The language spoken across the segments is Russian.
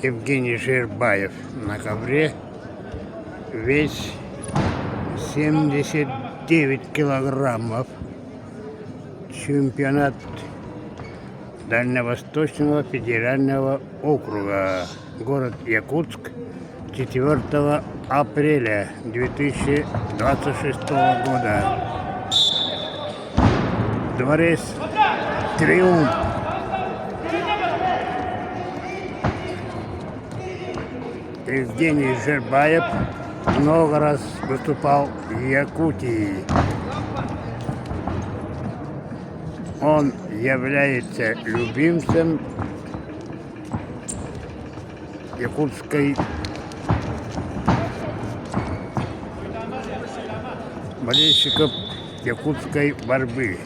Евгений Жербаев на ковре. Вес 79 килограммов. Чемпионат Дальневосточного федерального округа. Город Якутск. 4 апреля 2026 года. Дворец Триумф. Евгений Жербаев много раз выступал в Якутии. Он является любимцем якутской болельщиков якутской борьбы.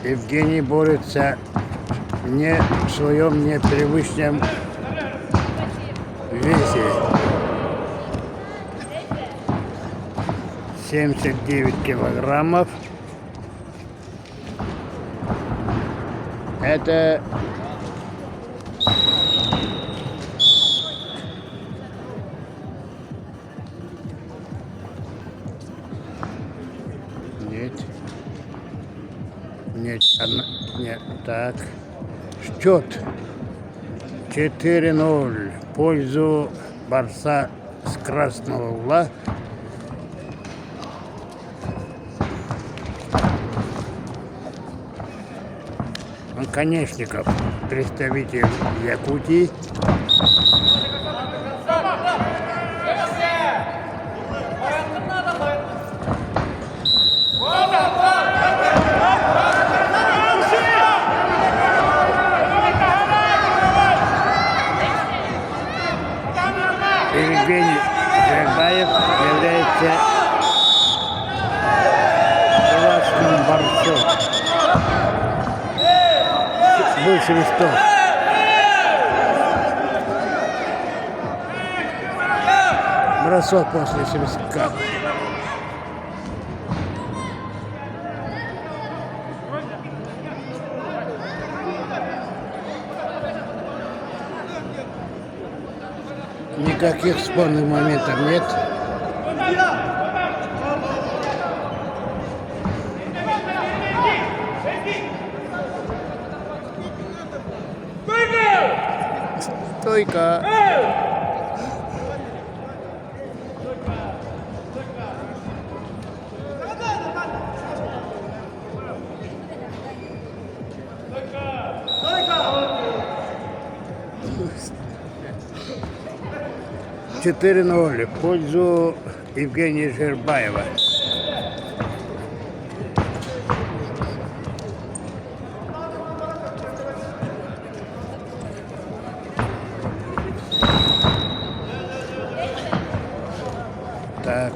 Евгений борется в своем непривычном весе. 79 килограммов. Это нет, так. Счет 4-0 в пользу борца с красного угла. Конечников, представитель Якутии. Евгений Жербаев является классным борцом. Больше листов. Бросок после свистка. Никаких спорных моментов нет. Стойка. Четыре 0 в пользу Евгения Жербаева. Так.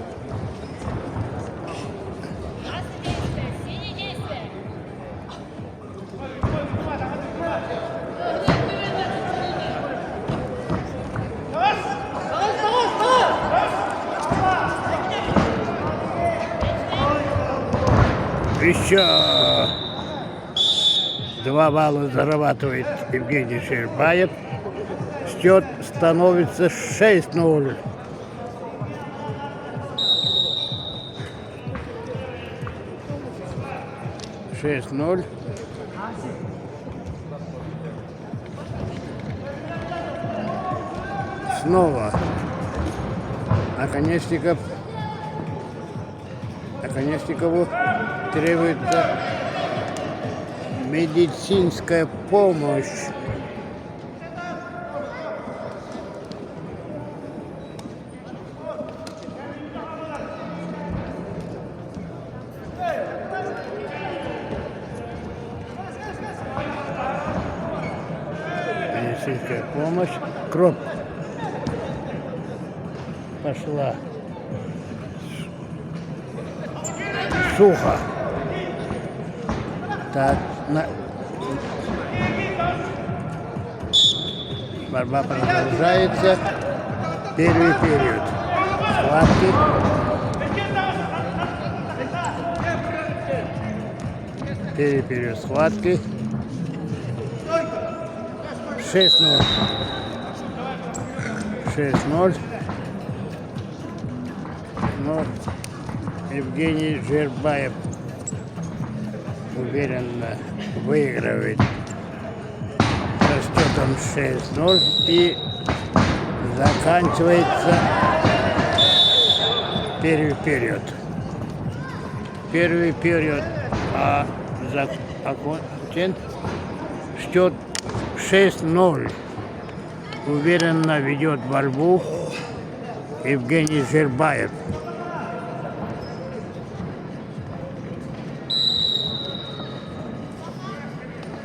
Еще 2 балла зарабатывает Евгений Жербаев. Счет становится 6-0. Снова Оконечникову требуется медицинская помощь. Медицинская помощь. Кровь пошла. Сухо. Так, Борьба продолжается. Первый период. Схватки. Первый период схватки. 6-0. 6-0. Но Евгений Жербаев уверенно выигрывает со счетом 6-0 и заканчивается первый период. Первый период окончен. Счет 6-0. Уверенно ведет борьбу Евгений Жербаев.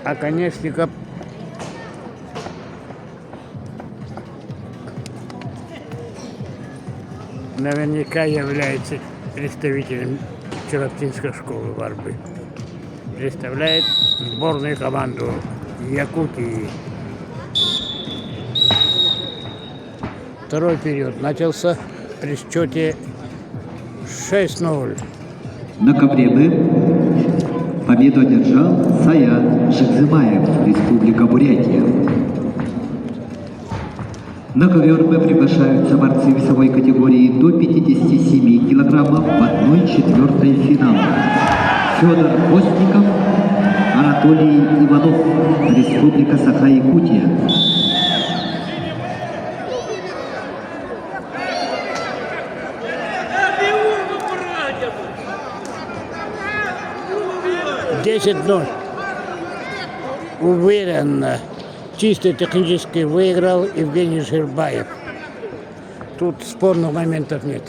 А Конечников наверняка является представителем Чароптинской школы борьбы. Представляет сборную команду Якутии. Второй период начался при счете 6-0. На ковре Б победу одержал Саят Шахзымаев, Республика Бурятия. На ковер Б приглашаются борцы весовой категории до 57 килограммов в 1/4 финала. Федор Постников, Анатолий Иванов, Республика Саха-Якутия. $10-0. Уверенно, чисто технически выиграл Евгений Жербаев. Тут спорных моментов нет.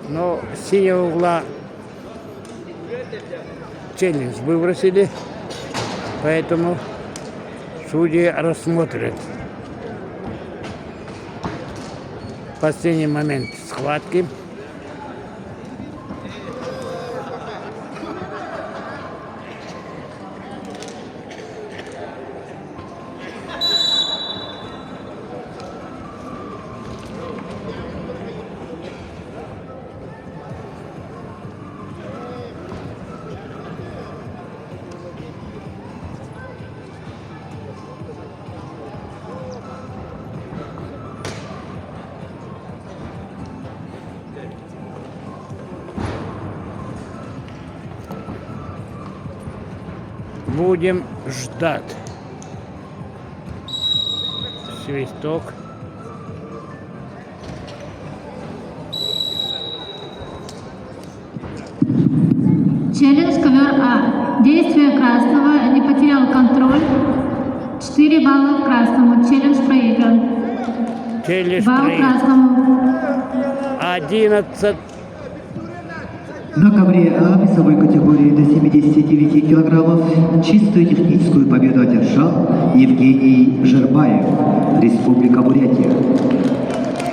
Но с синего угла челлендж выбросили, поэтому судьи рассмотрят последний момент схватки. Будем ждать. Свисток. Челлендж ковер А. Действие красного. Не потерял контроль. 4 балла красному. Челлендж проигран. Челлендж Балл проигран. красному. 11. На ковре А весовой категории до 79 килограммов чистую техническую победу одержал Евгений Жербаев, Республика Бурятия.